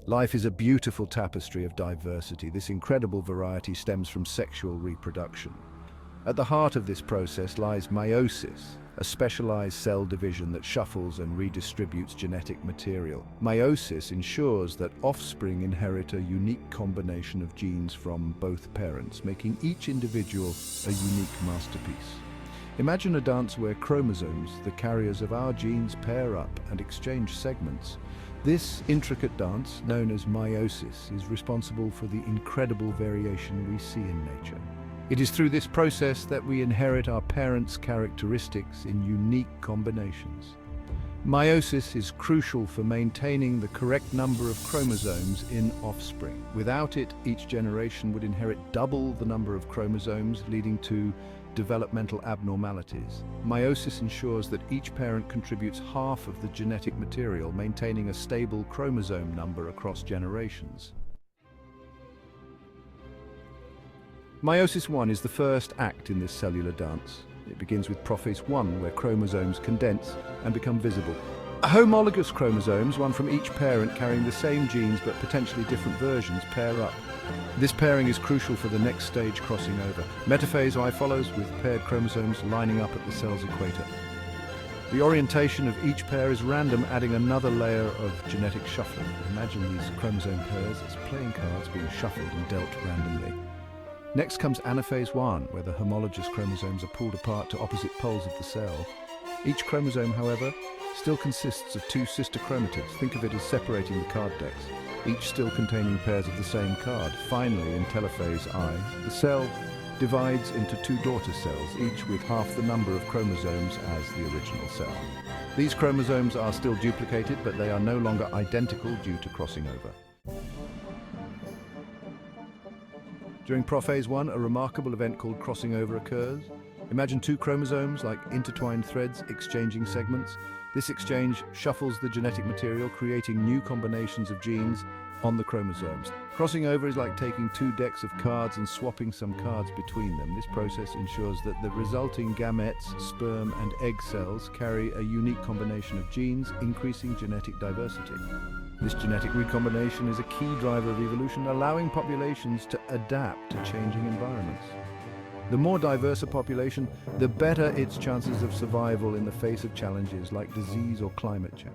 Life is a beautiful tapestry of diversity. This incredible variety stems from sexual reproduction. At the heart of this process lies meiosis, a specialized cell division that shuffles and redistributes genetic material. Meiosis ensures that offspring inherit a unique combination of genes from both parents, making each individual a unique masterpiece. Imagine a dance where chromosomes, the carriers of our genes, pair up and exchange segments. This intricate dance, known as meiosis, is responsible for the incredible variation we see in nature. It is through this process that we inherit our parents' characteristics in unique combinations. Meiosis is crucial for maintaining the correct number of chromosomes in offspring. Without it, each generation would inherit double the number of chromosomes, leading to developmental abnormalities. Meiosis ensures that each parent contributes half of the genetic material, maintaining a stable chromosome number across generations. Meiosis 1 is the first act in this cellular dance. It begins with prophase 1, where chromosomes condense and become visible. Homologous chromosomes, one from each parent carrying the same genes but potentially different versions, pair up. This pairing is crucial for the next stage crossing over. Metaphase I follows, with paired chromosomes lining up at the cell's equator. The orientation of each pair is random, adding another layer of genetic shuffling. Imagine these chromosome pairs as playing cards being shuffled and dealt randomly. Next comes anaphase 1, where the homologous chromosomes are pulled apart to opposite poles of the cell. Each chromosome, however, still consists of two sister chromatids. Think of it as separating the card decks, each still containing pairs of the same card. Finally, in telophase I, the cell divides into two daughter cells, each with half the number of chromosomes as the original cell. These chromosomes are still duplicated, but they are no longer identical due to crossing over. During prophase 1, a remarkable event called crossing over occurs. Imagine two chromosomes like intertwined threads exchanging segments. This exchange shuffles the genetic material, creating new combinations of genes on the chromosomes. Crossing over is like taking two decks of cards and swapping some cards between them. This process ensures that the resulting gametes, sperm and egg cells, carry a unique combination of genes, increasing genetic diversity. This genetic recombination is a key driver of evolution, allowing populations to adapt to changing environments. The more diverse a population, the better its chances of survival in the face of challenges like disease or climate change.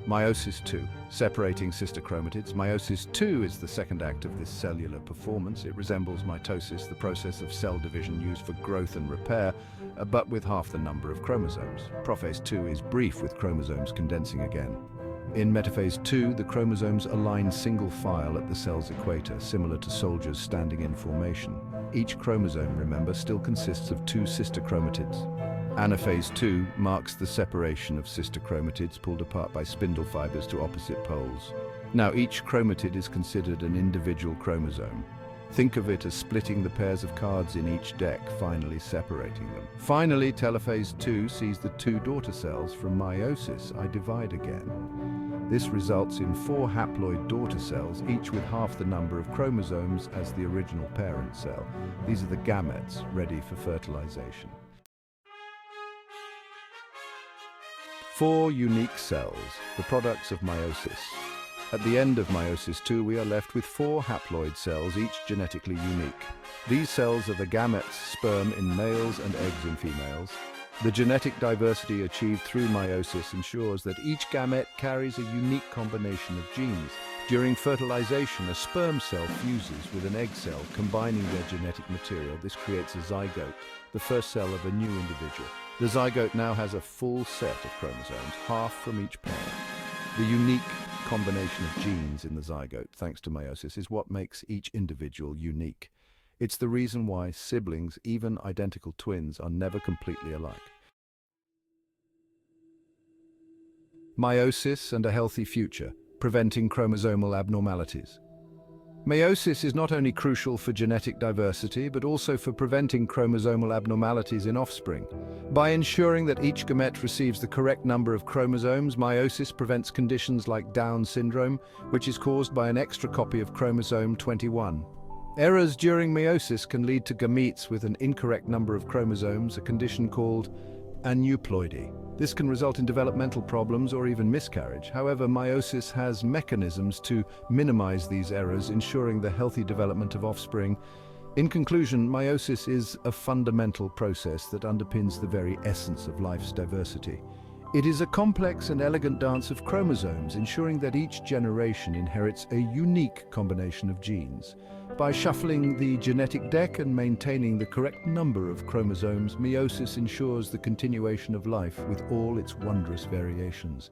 Meiosis 2, separating sister chromatids. Meiosis 2 is the second act of this cellular performance. It resembles mitosis, the process of cell division used for growth and repair, but with half the number of chromosomes. Prophase 2 is brief, with chromosomes condensing again. In metaphase 2, the chromosomes align single file at the cell's equator, similar to soldiers standing in formation. Each chromosome, remember, still consists of two sister chromatids. Anaphase 2 marks the separation of sister chromatids pulled apart by spindle fibers to opposite poles. Now, each chromatid is considered an individual chromosome. Think of it as splitting the pairs of cards in each deck, finally separating them. Finally, telophase 2 sees the two daughter cells from meiosis I divide again. This results in 4 haploid daughter cells, each with half the number of chromosomes as the original parent cell. These are the gametes, ready for fertilization. 4 unique cells, the products of meiosis. At the end of meiosis 2, we are left with 4 haploid cells, each genetically unique. These cells are the gametes, sperm in males and eggs in females. The genetic diversity achieved through meiosis ensures that each gamete carries a unique combination of genes. During fertilization, a sperm cell fuses with an egg cell, combining their genetic material. This creates a zygote, the first cell of a new individual. The zygote now has a full set of chromosomes, half from each parent. The unique combination of genes in the zygote, thanks to meiosis, is what makes each individual unique. It's the reason why siblings, even identical twins, are never completely alike. Meiosis and a healthy future, preventing chromosomal abnormalities. Meiosis is not only crucial for genetic diversity, but also for preventing chromosomal abnormalities in offspring. By ensuring that each gamete receives the correct number of chromosomes, meiosis prevents conditions like Down syndrome, which is caused by an extra copy of chromosome 21. Errors during meiosis can lead to gametes with an incorrect number of chromosomes, a condition called aneuploidy. This can result in developmental problems or even miscarriage. However, meiosis has mechanisms to minimize these errors, ensuring the healthy development of offspring. In conclusion, meiosis is a fundamental process that underpins the very essence of life's diversity. It is a complex and elegant dance of chromosomes, ensuring that each generation inherits a unique combination of genes. By shuffling the genetic deck and maintaining the correct number of chromosomes, meiosis ensures the continuation of life with all its wondrous variations.